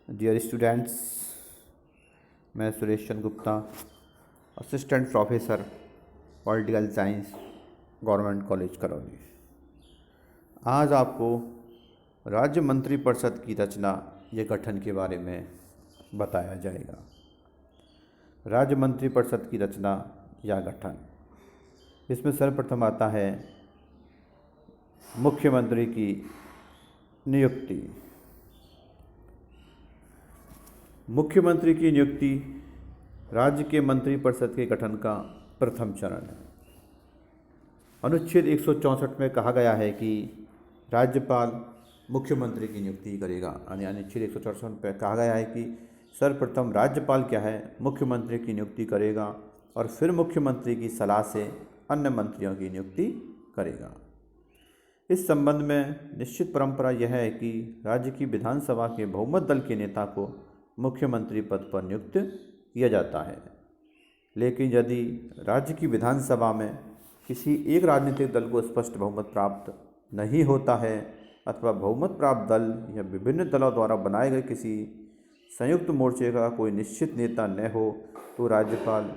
Dear students, मैं Suresh Chandra Gupta, assistant professor political science, government college Karauli. आज आपको राज्य मंत्रिपरिषद की रचना या गठन के बारे में बताया जाएगा। राज्य मंत्रिपरिषद की रचना या गठन, इसमें सर्वप्रथम आता है मुख्यमंत्री की नियुक्ति। मुख्यमंत्री की नियुक्ति राज्य के मंत्रिपरिषद के गठन का प्रथम चरण है। अनुच्छेद 164 में कहा गया है कि राज्यपाल मुख्यमंत्री की नियुक्ति करेगा। यानी अनुच्छेद 164 में कहा गया है कि सर्वप्रथम राज्यपाल क्या है, मुख्यमंत्री की नियुक्ति करेगा और फिर मुख्यमंत्री की सलाह से अन्य मंत्रियों की नियुक्ति करेगा। इस संबंध में निश्चित परंपरा यह है कि राज्य की विधानसभा के बहुमत दल के नेता को मुख्यमंत्री पद पर नियुक्त किया जाता है। लेकिन यदि राज्य की विधानसभा में किसी एक राजनीतिक दल को स्पष्ट बहुमत प्राप्त नहीं होता है अथवा बहुमत प्राप्त दल या विभिन्न दलों द्वारा बनाए गए किसी संयुक्त मोर्चे का कोई निश्चित नेता न हो, तो राज्यपाल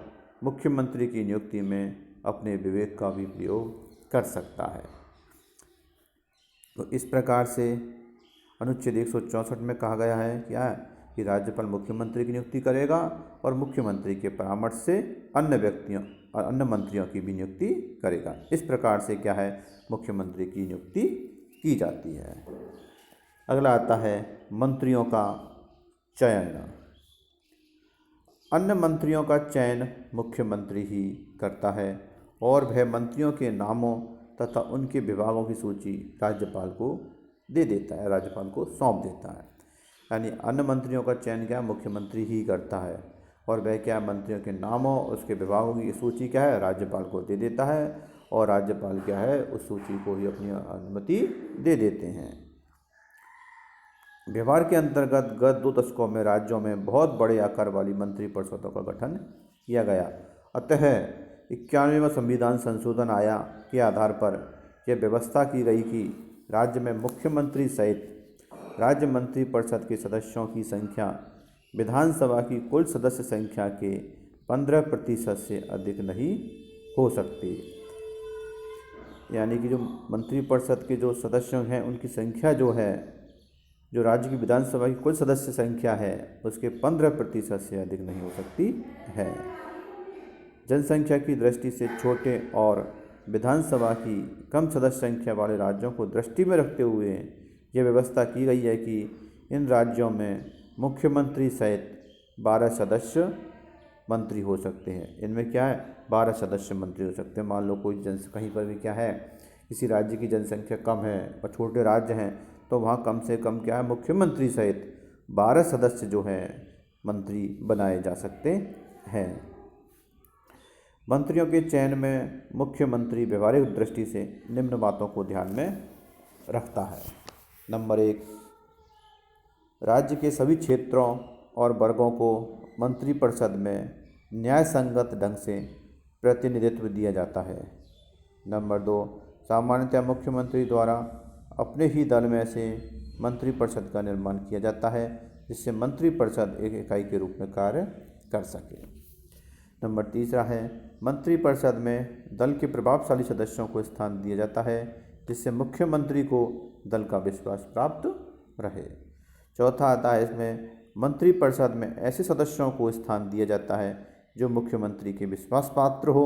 मुख्यमंत्री की नियुक्ति में अपने विवेक का भी प्रयोग कर सकता है। तो इस प्रकार से अनुच्छेद 164 में कहा गया है क्या है कि राज्यपाल मुख्यमंत्री की नियुक्ति करेगा और मुख्यमंत्री के परामर्श से अन्य व्यक्तियों और अन्य मंत्रियों की भी नियुक्ति करेगा। इस प्रकार से क्या है, मुख्यमंत्री की नियुक्ति की जाती है। अगला आता है मंत्रियों का चयन। अन्य मंत्रियों का चयन मुख्यमंत्री ही करता है और वह मंत्रियों के नामों तथा उनके विभागों की सूची राज्यपाल को दे देता है, राज्यपाल को सौंप देता है। यानी अन्य मंत्रियों का चयन क्या मुख्यमंत्री ही करता है और वह क्या मंत्रियों के नामों, उसके विभागों की सूची क्या है, राज्यपाल को दे देता है और राज्यपाल क्या है, उस सूची को ही अपनी अनुमति दे देते हैं। व्यवहार के अंतर्गत गत 2 दशकों में राज्यों में बहुत बड़े आकार वाली मंत्रिपरिषदों का गठन किया गया। अतः 91वां संविधान संशोधन आया के आधार पर यह व्यवस्था की गई कि राज्य में मुख्यमंत्री सहित राज्य मंत्रिपरिषद के सदस्यों की संख्या विधानसभा की कुल सदस्य संख्या के 15% से अधिक नहीं हो सकती। यानी कि जो मंत्रिपरिषद के जो सदस्य हैं उनकी संख्या जो है, जो राज्य की विधानसभा की कुल सदस्य संख्या है, उसके 15% से अधिक नहीं हो सकती है। जनसंख्या की दृष्टि से छोटे और विधानसभा की कम सदस्य संख्या वाले राज्यों को दृष्टि में रखते हुए यह व्यवस्था की गई है कि इन राज्यों में मुख्यमंत्री सहित 12 सदस्य मंत्री हो सकते हैं। इनमें क्या है, 12 सदस्य मंत्री हो सकते हैं। मान लो कोई कहीं पर भी क्या है, किसी राज्य की जनसंख्या कम है और छोटे राज्य हैं, तो वहाँ कम से कम क्या है, मुख्यमंत्री सहित 12 सदस्य जो हैं मंत्री बनाए जा सकते हैं। मंत्रियों के चयन में मुख्यमंत्री व्यवहारिक दृष्टि से निम्न बातों को ध्यान में रखता है। नंबर 1, राज्य के सभी क्षेत्रों और वर्गों को मंत्रिपरिषद में न्याय संगत ढंग से प्रतिनिधित्व दिया जाता है। नंबर 2, सामान्यतः मुख्यमंत्री द्वारा अपने ही दल में से मंत्रिपरिषद का निर्माण किया जाता है जिससे मंत्रिपरिषद एक इकाई के रूप में कार्य कर सके। नंबर 3 है, मंत्रिपरिषद में दल के प्रभावशाली सदस्यों को स्थान दिया जाता है जिससे मुख्यमंत्री को दल का विश्वास प्राप्त रहे। चौथा आता है, इसमें मंत्रिपरिषद में ऐसे सदस्यों को स्थान दिया जाता है जो मुख्यमंत्री के विश्वास पात्र हो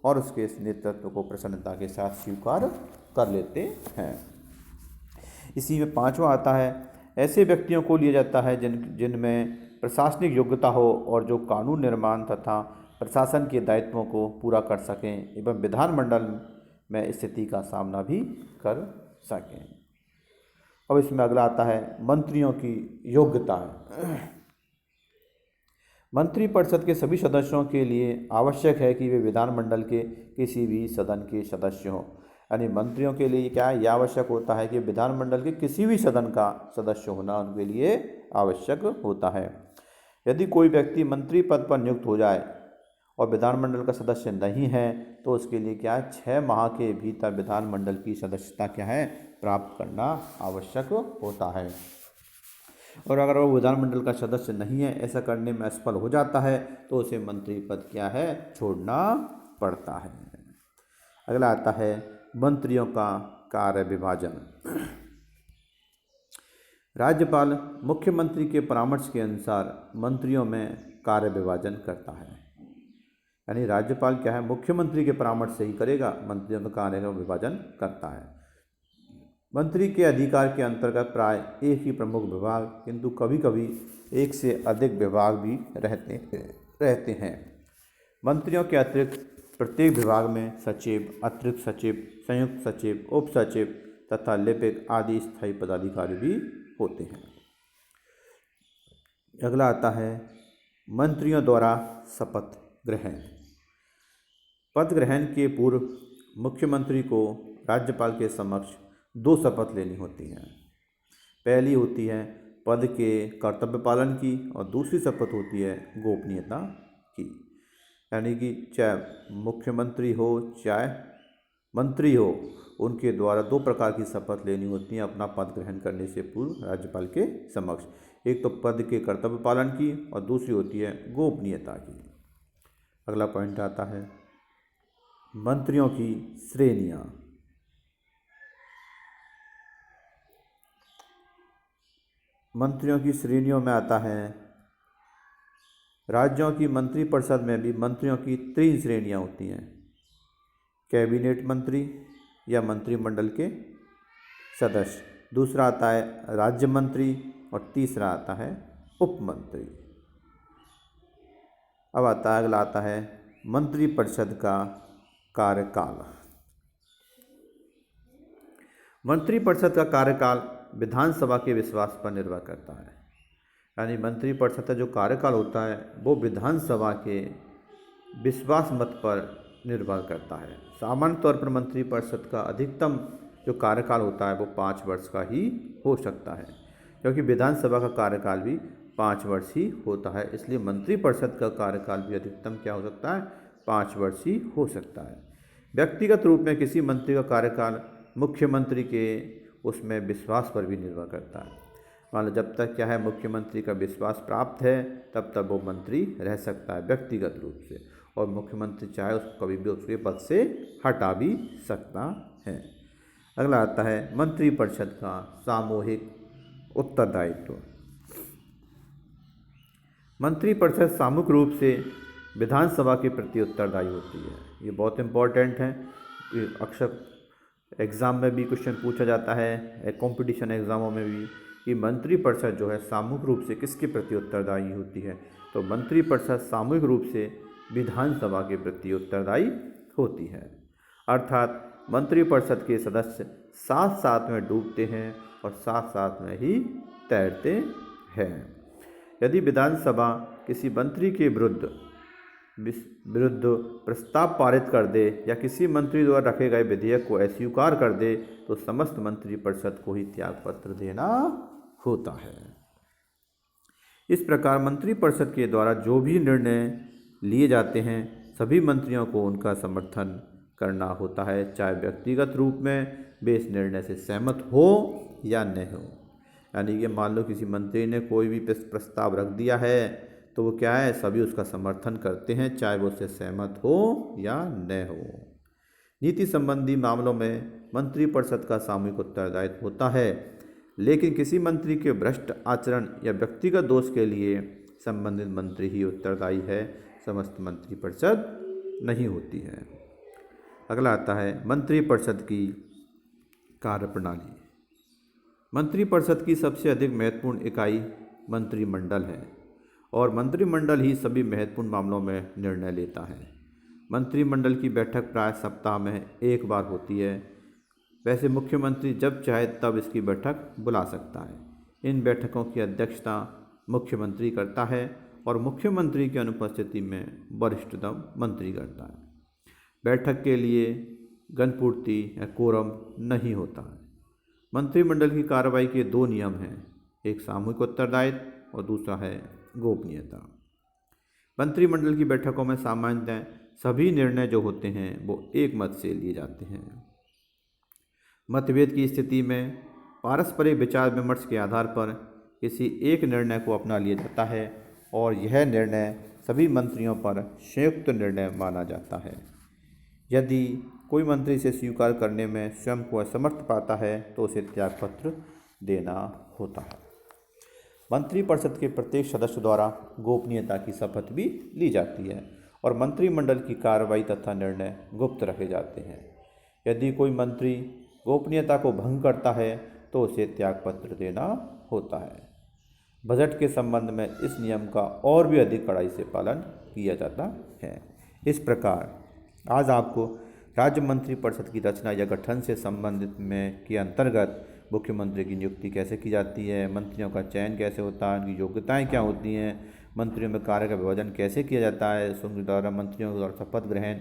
और उसके इस नेतृत्व को प्रसन्नता के साथ स्वीकार कर लेते हैं। इसी में 5वां आता है, ऐसे व्यक्तियों को लिया जाता है जिनमें प्रशासनिक योग्यता हो और जो कानून निर्माण तथा प्रशासन के दायित्वों को पूरा कर सकें एवं विधानमंडल में स्थिति का सामना भी कर सकें। अब इसमें अगला आता है मंत्रियों की योग्यता। मंत्रिपरिषद के सभी सदस्यों के लिए आवश्यक है कि वे विधानमंडल के किसी भी सदन के सदस्य हों। यानी मंत्रियों के लिए क्या है, यह आवश्यक होता है कि विधानमंडल के किसी भी सदन का सदस्य होना उनके लिए आवश्यक होता है। यदि कोई व्यक्ति मंत्री पद पर नियुक्त हो जाए और विधानमंडल का सदस्य नहीं है तो उसके लिए क्या है, 6 माह के भीतर विधानमंडल की सदस्यता क्या है, प्राप्त करना आवश्यक होता है। और अगर वो विधानमंडल का सदस्य नहीं है, ऐसा करने में असफल हो जाता है, तो उसे मंत्री पद क्या है, छोड़ना पड़ता है। अगला आता है मंत्रियों का कार्य विभाजन। राज्यपाल मुख्यमंत्री के परामर्श के अनुसार मंत्रियों में कार्य विभाजन करता है। यानी राज्यपाल क्या है, मुख्यमंत्री के परामर्श से ही करेगा, मंत्रियों का कार्य का विभाजन करता है। मंत्री के अधिकार के अंतर्गत प्राय एक ही प्रमुख विभाग, किंतु कभी कभी एक से अधिक विभाग भी रहते हैं। मंत्रियों के अतिरिक्त प्रत्येक विभाग में सचिव, अतिरिक्त सचिव, संयुक्त सचिव, उप सचिव तथा लिपिक आदि स्थायी पदाधिकारी भी होते हैं। अगला आता है मंत्रियों द्वारा शपथ ग्रहण। पद ग्रहण के पूर्व मुख्यमंत्री को राज्यपाल के समक्ष 2 शपथ लेनी होती हैं। पहली होती है पद के कर्तव्य पालन की और दूसरी शपथ होती है गोपनीयता की। यानी कि चाहे मुख्यमंत्री हो चाहे मंत्री हो, उनके द्वारा 2 प्रकार की शपथ लेनी होती है अपना पद ग्रहण करने से पूर्व राज्यपाल के समक्ष। एक तो पद के कर्तव्य पालन की और दूसरी होती है गोपनीयता की। अगला पॉइंट आता है मंत्रियों की श्रेणियाँ। मंत्रियों की श्रेणियों में आता है राज्यों की मंत्रिपरिषद में भी मंत्रियों की 3 श्रेणियाँ होती हैं। कैबिनेट मंत्री या मंत्रिमंडल के सदस्य, दूसरा आता है राज्य मंत्री और तीसरा आता है उप मंत्री। अब अगला आता है मंत्रिपरिषद का कार्यकाल। मंत्रिपरिषद का कार्यकाल विधानसभा के विश्वास पर निर्भर करता है। यानी मंत्रिपरिषद का जो कार्यकाल होता है वो विधानसभा के विश्वास मत पर निर्भर करता है। सामान्य तौर पर मंत्रिपरिषद का अधिकतम जो कार्यकाल होता है वो 5 वर्ष का ही हो सकता है, क्योंकि विधानसभा का कार्यकाल भी 5 वर्ष ही होता है। इसलिए मंत्रिपरिषद का कार्यकाल भी अधिकतम क्या हो सकता है, 5 वर्ष ही हो सकता है। व्यक्तिगत रूप में किसी मंत्री का कार्यकाल मुख्यमंत्री के उसमें विश्वास पर भी निर्भर करता है। मान लो जब तक क्या है मुख्यमंत्री का विश्वास प्राप्त है तब तक वो मंत्री रह सकता है व्यक्तिगत रूप से, और मुख्यमंत्री चाहे उसको कभी भी उसके पद से हटा भी सकता है। अगला आता है मंत्रिपरिषद का सामूहिक उत्तरदायित्व। मंत्रिपरिषद सामूहिक रूप से विधानसभा के प्रति उत्तरदायी होती है। ये बहुत इम्पोर्टेंट है, अक्सर एग्ज़ाम में भी क्वेश्चन पूछा जाता है, कंपटीशन एग्ज़ामों में भी, कि मंत्रिपरिषद जो है सामूहिक रूप से किसके प्रति उत्तरदायी होती है। तो मंत्रिपरिषद सामूहिक रूप से विधानसभा के प्रति उत्तरदायी होती है। अर्थात मंत्रिपरिषद के सदस्य साथ साथ में डूबते हैं और साथ साथ में ही तैरते हैं। यदि विधानसभा किसी मंत्री के विरुद्ध प्रस्ताव पारित कर दे या किसी मंत्री द्वारा रखे गए विधेयक को अस्वीकार कर दे तो समस्त मंत्रिपरिषद को ही त्यागपत्र देना होता है। इस प्रकार मंत्रिपरिषद के द्वारा जो भी निर्णय लिए जाते हैं सभी मंत्रियों को उनका समर्थन करना होता है, चाहे व्यक्तिगत रूप में वे इस निर्णय से सहमत हो या न हो। यानी कि मान लो किसी मंत्री ने कोई भी प्रस्ताव रख दिया है तो वो क्या है, सभी उसका समर्थन करते हैं, चाहे वो उससे सहमत हो या न हो। नीति संबंधी मामलों में मंत्रिपरिषद का सामूहिक उत्तरदायित्व होता है, लेकिन किसी मंत्री के भ्रष्ट आचरण या व्यक्तिगत दोष के लिए संबंधित मंत्री ही उत्तरदायी है, समस्त मंत्रिपरिषद नहीं होती है। अगला आता है मंत्रिपरिषद की कार्यप्रणाली। मंत्रिपरिषद की सबसे अधिक महत्वपूर्ण इकाई मंत्रिमंडल है और मंत्रिमंडल ही सभी महत्वपूर्ण मामलों में निर्णय लेता है। मंत्रिमंडल की बैठक प्राय सप्ताह में 1 बार होती है। वैसे मुख्यमंत्री जब चाहे तब इसकी बैठक बुला सकता है। इन बैठकों की अध्यक्षता मुख्यमंत्री करता है और मुख्यमंत्री की अनुपस्थिति में वरिष्ठतम मंत्री करता है। बैठक के लिए गणपूर्ति या कोरम नहीं होता है। मंत्रिमंडल की कार्रवाई के 2 नियम हैं, एक सामूहिक उत्तरदायित्व और दूसरा है गोपनीयता। मंत्रिमंडल की बैठकों में सामान्यतः सभी निर्णय जो होते हैं वो एक मत से लिए जाते हैं। मतभेद की स्थिति में पारस्परिक विचार विमर्श के आधार पर किसी एक निर्णय को अपना लिया जाता है और यह निर्णय सभी मंत्रियों पर संयुक्त निर्णय माना जाता है। यदि कोई मंत्री इसे स्वीकार करने में स्वयं को असमर्थ पाता है तो उसे त्यागपत्र देना होता है। मंत्रिपरिषद के प्रत्येक सदस्य द्वारा गोपनीयता की शपथ भी ली जाती है और मंत्रिमंडल की कार्रवाई तथा निर्णय गुप्त रखे जाते हैं। यदि कोई मंत्री गोपनीयता को भंग करता है तो उसे त्यागपत्र देना होता है। बजट के संबंध में इस नियम का और भी अधिक कड़ाई से पालन किया जाता है। इस प्रकार आज आपको राज्य मंत्रिपरिषद की रचना या गठन से संबंधित में के अंतर्गत मुख्यमंत्री की नियुक्ति कैसे की जाती है, मंत्रियों का चयन कैसे होता है, उनकी योग्यताएं क्या होती हैं, मंत्रियों में कार्य का विभाजन कैसे किया जाता है, उनके द्वारा मंत्रियों द्वारा शपथ ग्रहण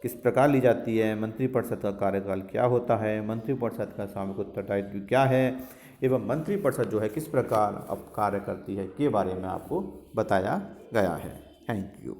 किस प्रकार ली जाती है, मंत्रिपरिषद का कार्यकाल क्या होता है, मंत्रिपरिषद का सामूहिक उत्तरदायित्व क्या है एवं मंत्रिपरिषद जो है किस प्रकार अब कार्य करती है के बारे में आपको बताया गया है। Thank you.